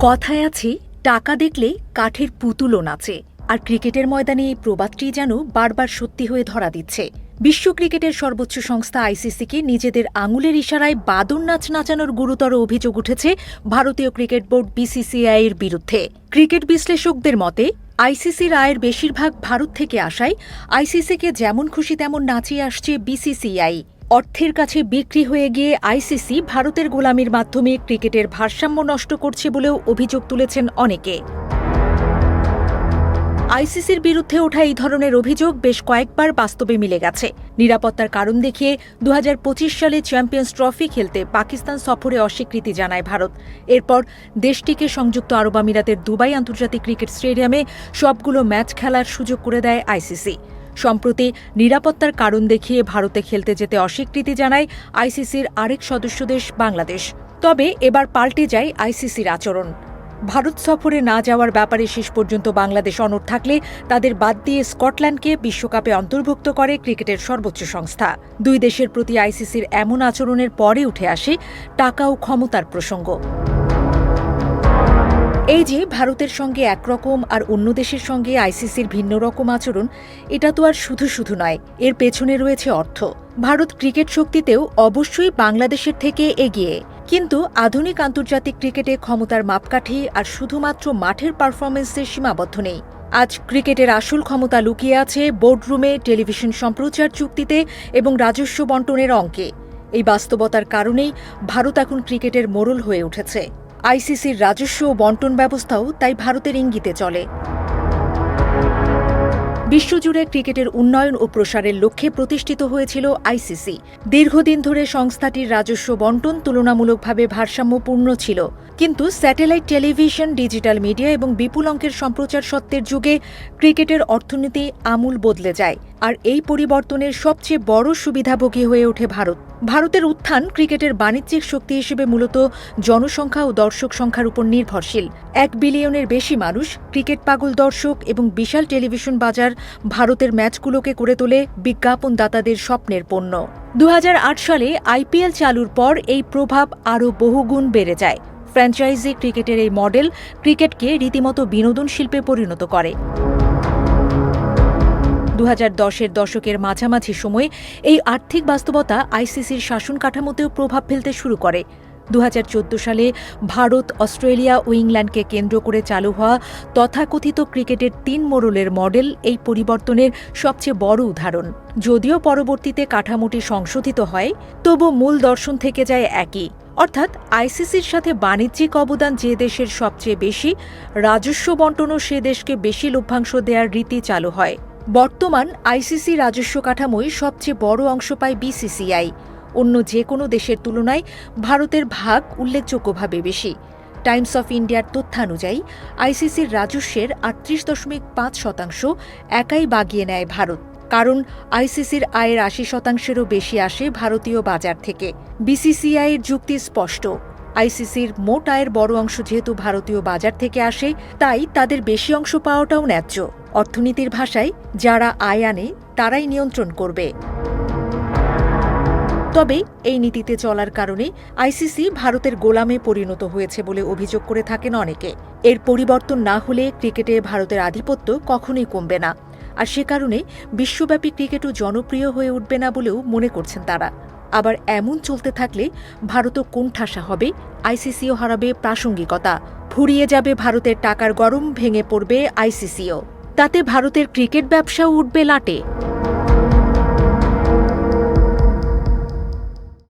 কথায় আছে, টাকা দেখলে কাঠের পুতুলও নাচে। আর ক্রিকেটের ময়দানে এই প্রবাদটি যেন বারবার সত্যি হয়ে ধরা দিচ্ছে। বিশ্ব ক্রিকেটের সর্বোচ্চ সংস্থা আইসিসিকে নিজেদের আঙুলের ইশারায় বাদর নাচ নাচানোর গুরুতর অভিযোগ উঠেছে ভারতীয় ক্রিকেট বোর্ড বিসিসিআই এর বিরুদ্ধে। ক্রিকেট বিশ্লেষকদের মতে আইসিসি রায়ের বেশিরভাগ ভারত থেকে আসায় আইসিসিকে যেমন খুশি তেমন নাচিয়ে আসছে বিসিসিআই। অর্থের কাছে বিক্রি হয়ে গিয়ে আইসিসি ভারতের গোলামির মাধ্যমে ক্রিকেটের ভারসাম্য নষ্ট করছে বলেও অভিযোগ তুলেছেন অনেকে। আইসিসির বিরুদ্ধে ওঠা এই ধরনের অভিযোগ বেশ কয়েকবার বাস্তবে মিলে গেছে। নিরাপত্তার কারণ দেখিয়ে 2025 সালে চ্যাম্পিয়ন্স ট্রফি খেলতে পাকিস্তান সফরে অস্বীকৃতি জানায় ভারত। এরপর দেশটিকে সংযুক্ত আরব আমিরাতের দুবাই আন্তর্জাতিক ক্রিকেট স্টেডিয়ামে সবগুলো ম্যাচ খেলার সুযোগ করে দেয় আইসিসি। সম্প্রতি নিরাপত্তার কারণ দেখিয়ে ভারতে খেলতে যেতে অস্বীকৃতি জানায় আইসিসির আরেক সদস্য দেশ বাংলাদেশ। তবে এবার পাল্টে যায় আইসিসির আচরণ। ভারত সফরে না যাওয়ার ব্যাপারে শেষ পর্যন্ত বাংলাদেশ অনড় থাকলে তাদের বাদ দিয়ে স্কটল্যান্ডকে বিশ্বকাপে অন্তর্ভুক্ত করে ক্রিকেটের সর্বোচ্চ সংস্থা। দুই দেশের প্রতি আইসিসির এমন আচরণের পরে উঠে আসে টাকা ও ক্ষমতার প্রসঙ্গ। এই যে ভারতের সঙ্গে একরকম আর অন্য দেশের সঙ্গে আইসিসির ভিন্ন রকম আচরণ, এটা তো আর শুধু শুধু নয়, এর পেছনে রয়েছে অর্থ। ভারত ক্রিকেট শক্তিতেও অবশ্যই বাংলাদেশের থেকে এগিয়ে, কিন্তু আধুনিক আন্তর্জাতিক ক্রিকেটে ক্ষমতার মাপকাঠি আর শুধুমাত্র মাঠের পারফরমেন্সে সীমাবদ্ধ নেই। আজ ক্রিকেটের আসল ক্ষমতা লুকিয়ে আছে বোর্ডরুমে, টেলিভিশন সম্প্রচার চুক্তিতে এবং রাজস্ব বণ্টনের অঙ্কে। এই বাস্তবতার কারণেই ভারত এখন ক্রিকেটের মোড়ল হয়ে উঠেছে। আইসিসির রাজস্ব ও বণ্টন ব্যবস্থাও তাই ভারতের ইঙ্গিতে চলে। বিশ্বজুড়ে ক্রিকেটের উন্নয়ন ও প্রসারের লক্ষ্যে প্রতিষ্ঠিত হয়েছিল আইসিসি। দীর্ঘদিন ধরে সংস্থাটির রাজস্ব বণ্টন তুলনামূলকভাবে ভারসাম্যপূর্ণ ছিল, কিন্তু স্যাটেলাইট টেলিভিশন, ডিজিটাল মিডিয়া এবং বিপুল অঙ্কের সম্প্রচার সত্ত্বের যুগে ক্রিকেটের অর্থনীতি আমূল বদলে যায়। আর এই পরিবর্তনের সবচেয়ে বড় সুবিধাভোগী হয়ে ওঠে ভারত। ভারতের উত্থান ক্রিকেটের বাণিজ্যিক শক্তি হিসেবে মূলত জনসংখ্যা ও দর্শক সংখ্যার উপর নির্ভরশীল। 1 বিলিয়নের বেশি মানুষ, ক্রিকেট পাগল দর্শক এবং বিশাল টেলিভিশন বাজার ভারতের ম্যাচগুলোকে করে তোলে বিজ্ঞাপনদাতাদের স্বপ্নের পণ্য। 2008 সালে আইপিএল চালুর পর এই প্রভাব আরও বহুগুণ বেড়ে যায়। ফ্র্যাঞ্চাইজি ক্রিকেটের এই মডেল ক্রিকেটকে রীতিমতো বিনোদন শিল্পে পরিণত করে। 2010-এর দশকের মাঝামাঝি সময়ে এই আর্থিক বাস্তবতা আইসিসির শাসন কাঠামোতেও প্রভাব ফেলতে শুরু করে। 2014 সালে ভারত, অস্ট্রেলিয়া ও ইংল্যান্ডকে কেন্দ্র করে চালু হওয়া তথাকথিত ক্রিকেটের 3 মোড়লের মডেল এই পরিবর্তনের সবচেয়ে বড় উদাহরণ। যদিও পরবর্তীতে কাঠামোটি সংশোধিত হয়, তবু মূল দর্শন থেকে যায় একই। অর্থাৎ আইসিসির সাথে বাণিজ্যিক অবদান যে দেশের সবচেয়ে বেশি, রাজস্ব বণ্টনও সে দেশকে বেশি লভ্যাংশ দেওয়ার রীতি চালু হয়। বর্তমান আইসিসি রাজস্ব কাঠামোয় সবচেয়ে বড় অংশ পায় বিসিসিআই। অন্য যে কোনো দেশের তুলনায় ভারতের ভাগ উল্লেখযোগ্যভাবে বেশি। টাইমস অফ ইন্ডিয়ার তথ্যানুযায়ী আইসিসির রাজস্বের 38.5% একাই বাগিয়ে নেয় ভারত। কারণ আইসিসির আয়ের 80%-এরও বেশি আসে ভারতীয় বাজার থেকে। বিসিসিআইয়ের যুক্তি স্পষ্ট, আইসিসির মোট আয়ের বড় অংশ যেহেতু ভারতীয় বাজার থেকে আসে, তাই তাদের বেশি অংশ পাওয়াটাও ন্যায্য। অর্থনীতির ভাষায় যারা আয় আনে তারাই নিয়ন্ত্রণ করবে। তবে এই নীতিতে চলার কারণে আইসিসি ভারতের গোলামে পরিণত হয়েছে বলে অভিযোগ করে থাকেন অনেকে। এর পরিবর্তন না হলে ক্রিকেটে ভারতের আধিপত্য কখনোই কমবে না, আর সে কারণে বিশ্বব্যাপী ক্রিকেটও জনপ্রিয় হয়ে উঠবে না বলেও মনে করছেন তারা। আবার এমন চলতে থাকলে ভারতও কোণঠাসা হবে, আইসিসিও হারাবে প্রাসঙ্গিকতা, ফুরিয়ে যাবে ভারতের টাকার গরম, ভেঙে পড়বে আইসিসিও। তাতে ভারতের ক্রিকেট ব্যবসাও উঠবে লাটে।